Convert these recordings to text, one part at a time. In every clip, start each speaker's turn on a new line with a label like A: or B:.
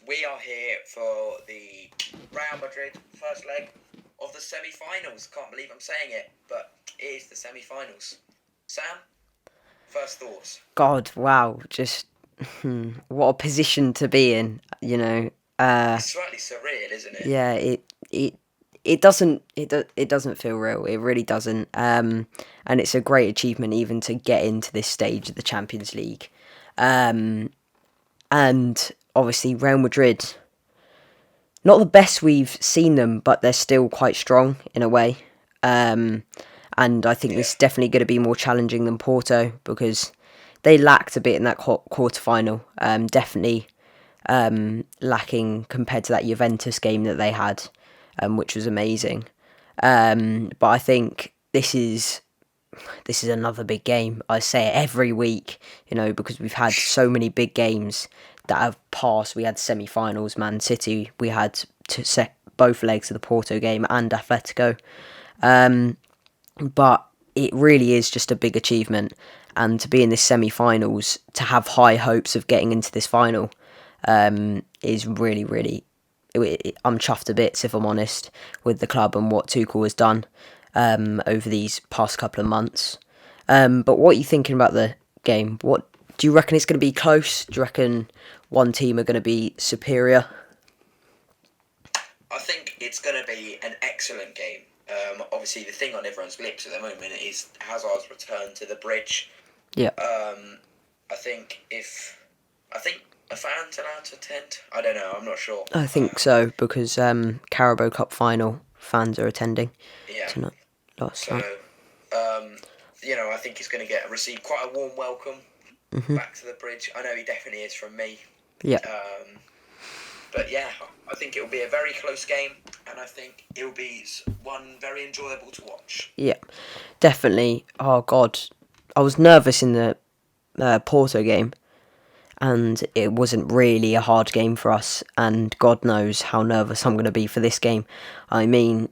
A: We are here for the Real Madrid first leg of the semi-finals. Can't believe I'm saying it, but it is the semi-finals. Sam, first thoughts?
B: God, wow, just what a position to be in, you know.
A: It's slightly surreal, isn't it?
B: Yeah, it doesn't feel real. It really doesn't. And it's a great achievement even to get into this stage of the Champions League. And obviously Real Madrid, not the best we've seen them, but they're still quite strong in a way. And I think
A: Yeah.
B: this is definitely going to be more challenging than Porto because they lacked a bit in that quarter final. Definitely lacking compared to that Juventus game that they had, which was amazing. But I think this is another big game. I say it every week, because we've had so many big games that have passed. We had semi-finals, Man City. We had to set both legs of the Porto game and Atletico. But it really is just a big achievement. And to be in this semi-finals, to have high hopes of getting into this final, is really, really. I'm chuffed to bits, if I'm honest, with the club and what Tuchel has done over these past couple of months. But what are you thinking about the game? What do you reckon it's going to be close? Do you reckon one team are going to be superior?
A: I think it's going to be an excellent game. Obviously, the thing on everyone's lips at the moment is Hazard's return to the bridge.
B: Yeah,
A: I think a fan's allowed to attend. I don't know. I'm not sure.
B: I think so because Carabao Cup final fans are attending
A: Yeah.
B: tonight. Last
A: So,
B: night.
A: I think he's going to receive quite a warm welcome back to the bridge. I know he definitely is from me.
B: Yeah,
A: But yeah, I think it will be a very close game, and I think it will be one very enjoyable to watch.
B: yeah, definitely. Oh God, I was nervous in the Porto game, and it wasn't really a hard game for us. And God knows how nervous I'm going to be for this game. I mean,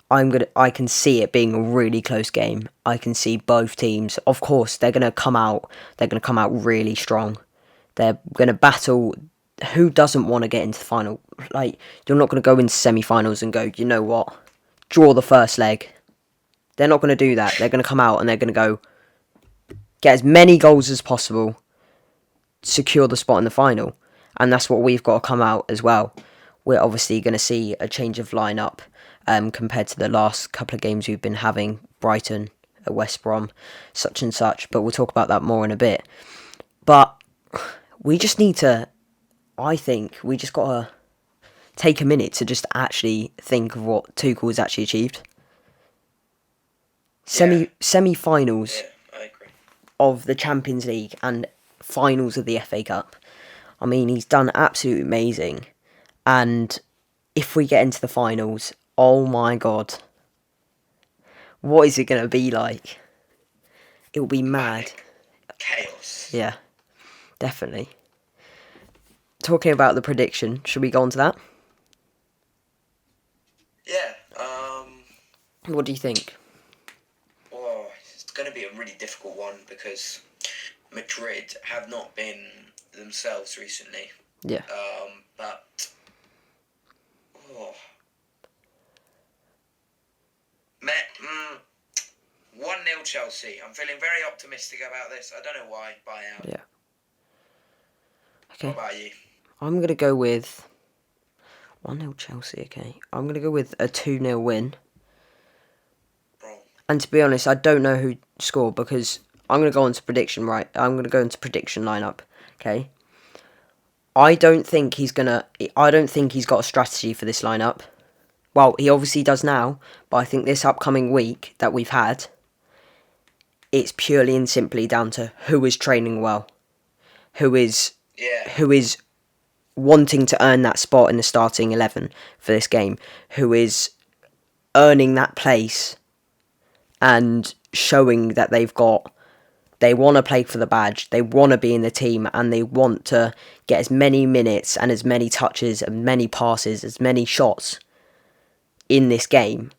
B: I can see it being a really close game. I can see both teams. Of course, they're going to come out. They're going to come out really strong. They're going to battle. Who doesn't want to get into the final? Like, you're not going to go into semi-finals and go, you know what, draw the first leg. They're not going to do that. They're going to come out and they're going to go get as many goals as possible, secure the spot in the final. And that's what we've got to come out as well. We're obviously going to see a change of lineup compared to the last couple of games we've been having. Brighton, West Brom, such and such. But we'll talk about that more in a bit. But we just need to, I think, we just got to take a minute to just actually think of what Tuchel has actually achieved. Semi-finals
A: Yeah, I agree.
B: of the Champions League and finals of the FA Cup. I mean, he's done absolutely amazing. And if we get into the finals, oh my God, what is it going to be like? It will be mad.
A: Chaos.
B: Yeah, definitely. Talking about the prediction, should we go on to that?
A: Yeah.
B: What do you think?
A: Oh, it's going to be a really difficult one because Madrid have not been themselves recently.
B: Yeah.
A: But 1-0 Chelsea. I'm feeling very optimistic about this. I don't know why. Buyout.
B: Yeah. Okay.
A: What about you?
B: I'm going to go with 1-0 Chelsea, okay. I'm going to go with a 2-0 win.
A: Bro.
B: And to be honest, I don't know who scored because I'm going to go into prediction, right? I'm going to go into prediction lineup, okay? I don't think he's got a strategy for this lineup. Well, he obviously does now, but I think this upcoming week that we've had, it's purely and simply down to who is training well, who is wanting to earn that spot in the starting 11 for this game, who is earning that place and showing that they want to play for the badge, they want to be in the team, and they want to get as many minutes and as many touches and many passes, as many shots in this game.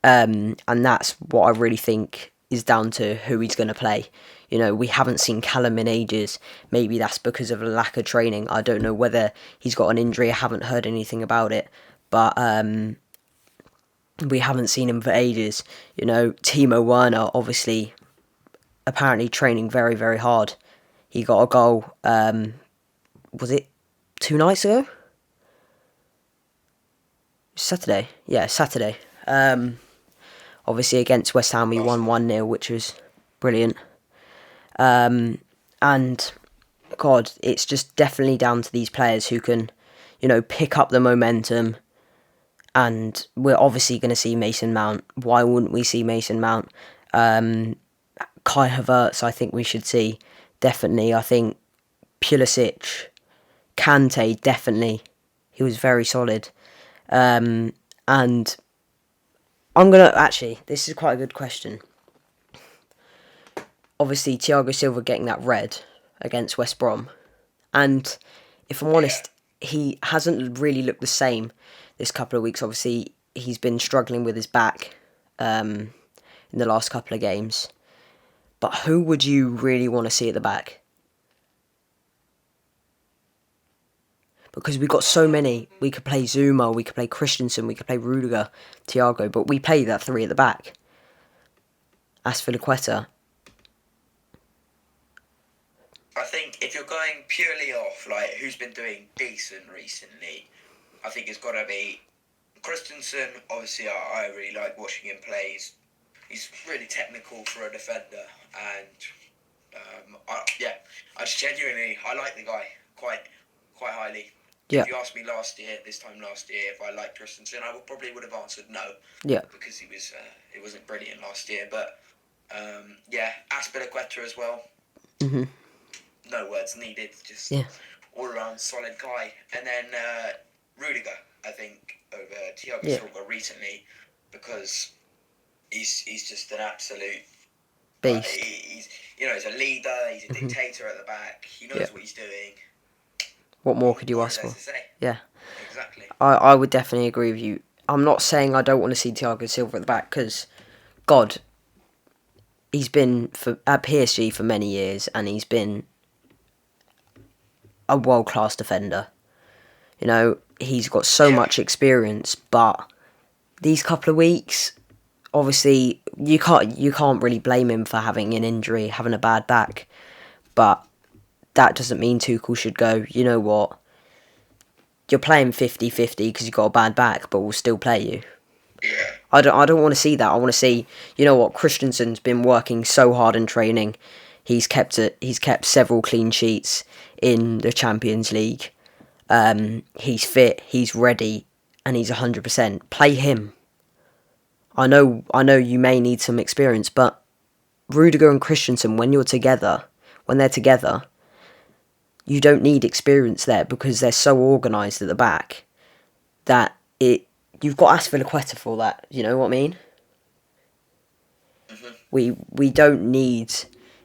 B: And that's what I really think is down to who he's going to play. You know, we haven't seen Callum in ages. Maybe that's because of a lack of training. I don't know whether he's got an injury. I haven't heard anything about it. But we haven't seen him for ages. You know, Timo Werner, obviously, apparently training very, very hard. He got a goal, was it 2 nights ago? Saturday? Yeah, Saturday. Obviously against West Ham we won 1-0, which was brilliant. And, God, it's just definitely down to these players who can, you know, pick up the momentum. And we're obviously going to see Mason Mount. Why wouldn't we see Mason Mount? Kai Havertz, I think we should see. Definitely. I think Pulisic, Kante, definitely. He was very solid. And I'm going to... Actually, this is quite a good question. Obviously, Thiago Silva getting that red against West Brom. And if I'm honest, he hasn't really looked the same this couple of weeks. Obviously, he's been struggling with his back in the last couple of games. But who would you really want to see at the back? Because we've got so many. We could play Zuma, we could play Christensen, we could play Rudiger, Thiago, but we play that 3 at the back. Aspilicueta.
A: I think if you're going purely off, like, who's been doing decent recently, I think it's got to be Christensen. Obviously, I really like watching him play. He's really technical for a defender, and I just genuinely, I like the guy quite highly.
B: Yeah.
A: If you asked me this time last year, if I liked Christensen, I probably would have answered no.
B: Yeah.
A: Because he wasn't brilliant last year, but Aspilicueta as well.
B: Mhm.
A: No words needed, just all around solid guy. And then Rudiger, I think, over Thiago Silva recently, because he's just an absolute
B: beast.
A: He's a leader. He's a dictator at the back. He knows what he's doing.
B: What more could you ask for? Yeah.
A: Exactly.
B: I would definitely agree with you. I'm not saying I don't want to see Thiago Silva at the back, because, God, he's been at PSG for many years, and he's been a world-class defender. You know, he's got so much experience, but these couple of weeks, obviously, you can't really blame him for having an injury, having a bad back, but that doesn't mean Tuchel should go, you know what, you're playing 50-50 because you've got a bad back, but we'll still play you.
A: Yeah.
B: I don't want to see that. I want to see, you know what, Christensen's been working so hard in training. He's kept several clean sheets in the Champions League. He's fit, he's ready, and he's 100%. Play him. I know you may need some experience, but Rudiger and Christensen, when they're together, you don't need experience there, because they're so organised at the back that you've got Aspilicueta for that. You know what I mean? Mm-hmm. We don't need,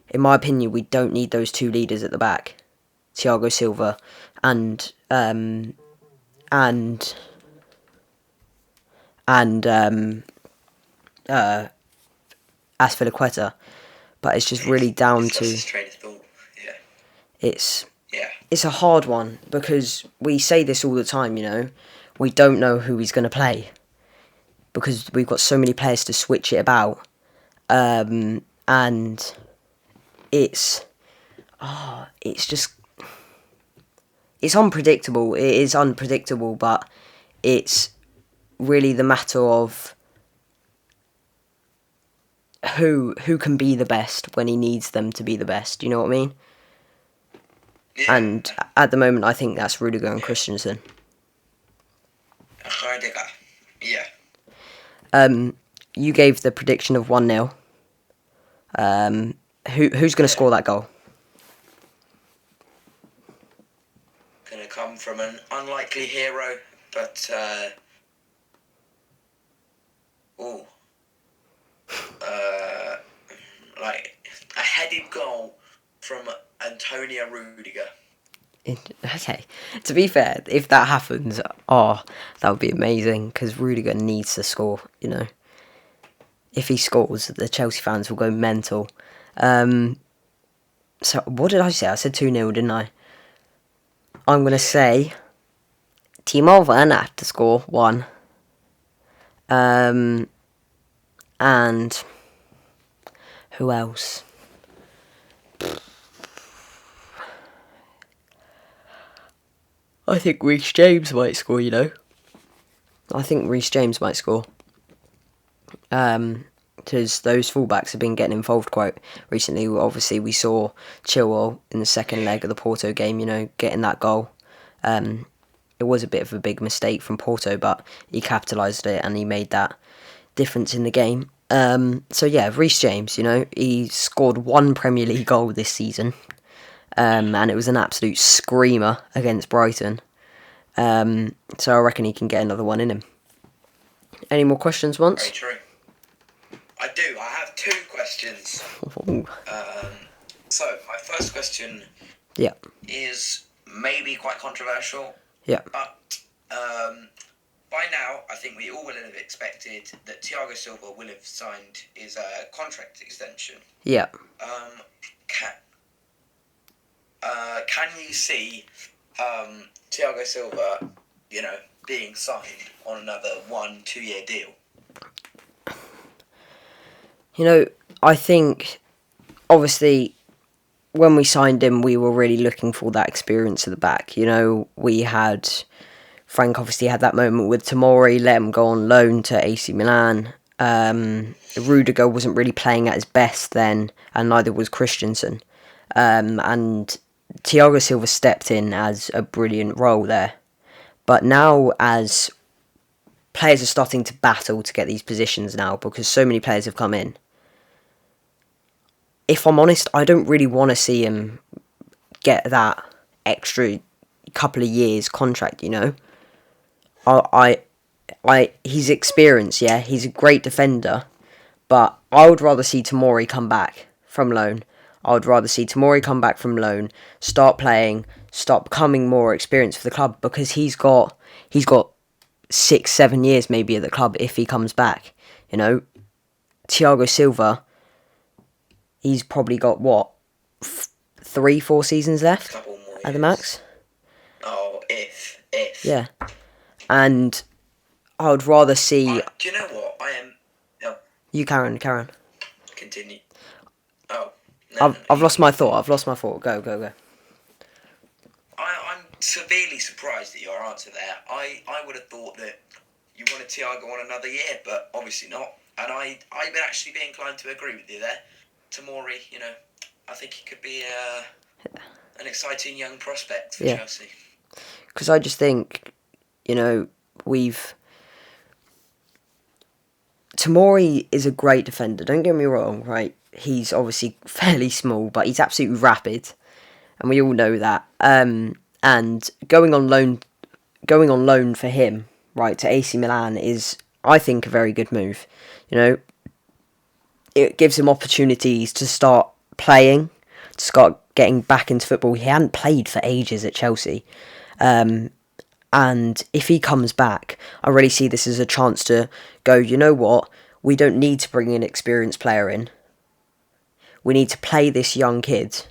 B: in my opinion, we don't need those 2 leaders at the back, Thiago Silva and Aspilicueta, but it's just really down to. It's a hard one, because we say this all the time, you know, we don't know who he's going to play, because we've got so many players to switch it about, and it's unpredictable. It is unpredictable, but it's really the matter of who can be the best when he needs them to be the best. You know what I mean? Yeah. And at the moment, I think that's Rudiger and Christensen.
A: Rudiger, yeah.
B: You gave the prediction of 1-0. Who's going to score that goal?
A: Going to come from an unlikely hero, but like a headed goal from Antonio Rudiger.
B: Okay, to be fair, if that happens, that would be amazing, because Rudiger needs to score, you know. If he scores, the Chelsea fans will go mental. So, what did I say? I said 2-0, didn't I? I'm going to say Timo Werner to score 1. And who else? I think Reece James might score, I think Reece James might score. Because those fullbacks have been getting involved quite recently. Obviously, we saw Chilwell in the second leg of the Porto game, getting that goal. It was a bit of a big mistake from Porto, but he capitalised it and he made that difference in the game. So yeah, Reece James, he scored 1 Premier League goal this season. And it was an absolute screamer against Brighton. So I reckon he can get another one in him. Any more questions, once?
A: Very true. I do. I have 2 questions. So my first question is maybe quite controversial.
B: Yeah.
A: But by now, I think we all would have expected that Thiago Silva will have signed his contract extension.
B: Yeah.
A: Can you see Thiago Silva, being signed on another 1-2 year deal?
B: I think, obviously, when we signed him, we were really looking for that experience at the back. We had... Frank obviously had that moment with Tomori, let him go on loan to AC Milan. Rudiger wasn't really playing at his best then, and neither was Christensen. And Thiago Silva stepped in as a brilliant role there. But now, as players are starting to battle to get these positions now, because so many players have come in, if I'm honest, I don't really want to see him get that extra couple of years contract, he's experienced, yeah, he's a great defender, but I would rather see Tomori come back from loan. Start playing, start becoming more experienced for the club, because he's got 6-7 years maybe at the club if he comes back. Thiago Silva, he's probably got 3-4 seasons left at the max.
A: Oh, if.
B: Yeah. And I would rather see...
A: do you know what? I am... No.
B: You carry on.
A: Continue. Oh. No,
B: I've lost my thought. Go.
A: I'm severely surprised at your answer there. I would have thought that you wanted Thiago on another year, but obviously not. And I would actually be inclined to agree with you there. Tomori, I think he could be an exciting young prospect for Chelsea.
B: Because I just think, Tomori is a great defender, don't get me wrong, right? He's obviously fairly small, but he's absolutely rapid, and we all know that. And going on loan for him, right, to AC Milan is, I think, a very good move. It gives him opportunities to start playing, to start getting back into football. He hadn't played for ages at Chelsea. And if he comes back, I really see this as a chance to go, you know what, we don't need to bring an experienced player in. We need to play this young kid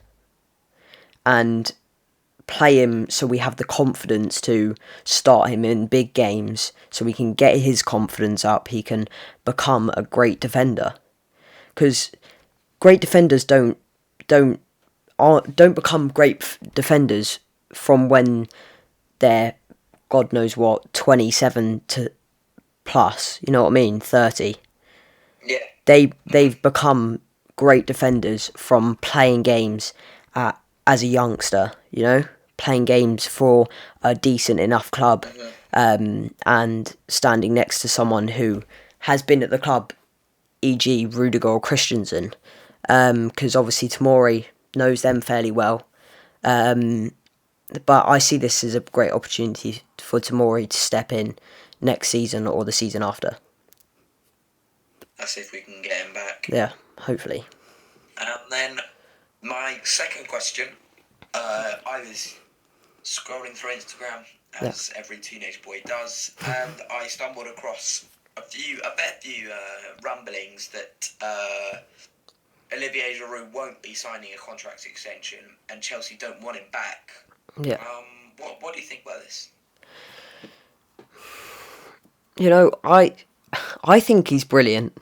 B: and play him so we have the confidence to start him in big games, so we can get his confidence up, he can become a great defender. Because great defenders don't become great defenders from when they're, God knows what, 27 to plus, you know what I mean, 30.
A: Yeah.
B: They've become great defenders from playing games as a youngster, playing games for a decent enough club, and standing next to someone who has been at the club, e.g. Rudiger or Christensen, because obviously Tomori knows them fairly well. But I see this as a great opportunity for Tomori to step in next season or the season after.
A: That's if we can get him back.
B: Yeah, hopefully.
A: And then my second question, I was scrolling through Instagram, as every teenage boy does, and I stumbled across a fair few rumblings that Olivier Giroud won't be signing a contract extension, and Chelsea don't want him back.
B: Yeah.
A: What do you think about this?
B: I think he's brilliant.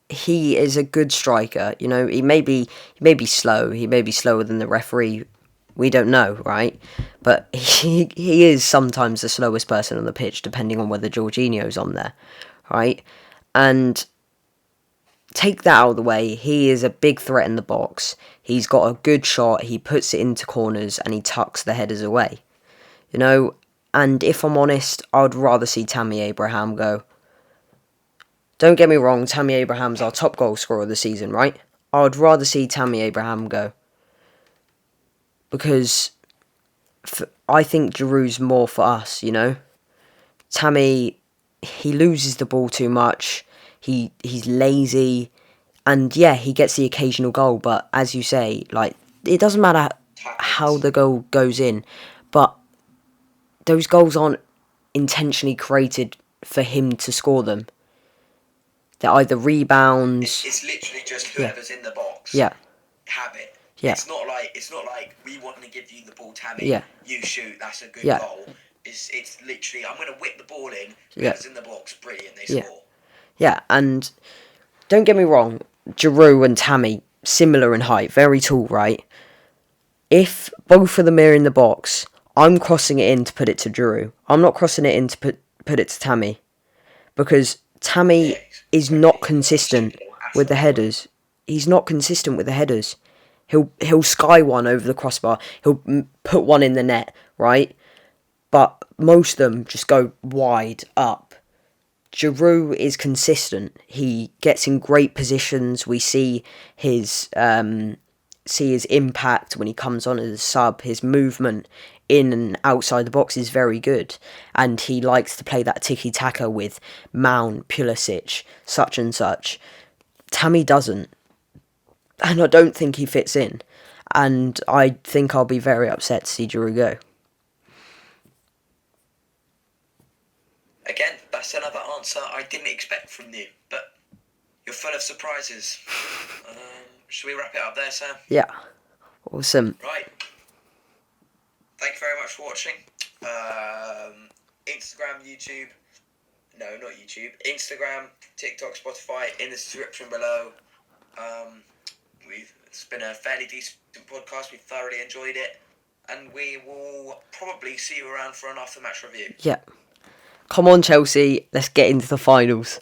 B: He is a good striker. He may be slow. He may be slower than the referee. We don't know, right? But he is sometimes the slowest person on the pitch, depending on whether Jorginho's on there, right? And take that out of the way. He is a big threat in the box. He's got a good shot. He puts it into corners and he tucks the headers away. And if I'm honest, I'd rather see Tammy Abraham go. Don't get me wrong, Tammy Abraham's our top goal scorer of the season, right? I'd rather see Tammy Abraham go. Because I think Giroud's more for us, Tammy, he loses the ball too much. He's lazy. And yeah, he gets the occasional goal. But as you say, it doesn't matter how the goal goes in. But those goals aren't intentionally created for him to score them. They're either rebounds.
A: It's literally just whoever's in the box.
B: Yeah.
A: Have it.
B: Yeah.
A: It's not like we want to give you the ball, Tammy.
B: Yeah.
A: You shoot. That's a good goal. It's literally I'm going to whip the ball in. Whoever's in the box, brilliant. They score.
B: Yeah, and don't get me wrong, Giroud and Tammy similar in height, very tall, right? If both of them are in the box, I'm crossing it in to put it to Giroud. I'm not crossing it in to put it to Tammy, because Tammy is not consistent with the headers. He's not consistent with the headers. He'll sky one over the crossbar. He'll put one in the net, right? But most of them just go wide up. Giroud is consistent. He gets in great positions. We see his impact when he comes on as a sub. His movement in and outside the box is very good, and he likes to play that tiki-taka with Mount, Pulisic, such and such. Tammy doesn't, and I don't think he fits in, and I think I'll be very upset to see Giroud go.
A: Again, that's another answer I didn't expect from you, but you're full of surprises. Should we wrap it up there, Sam?
B: Yeah. Awesome.
A: Right. Thank you very much for watching. Instagram, YouTube. No, not YouTube. Instagram, TikTok, Spotify, in the description below. It's been a fairly decent podcast. We thoroughly enjoyed it. And we will probably see you around for an after-match review.
B: Yeah. Come on, Chelsea. Let's get into the finals.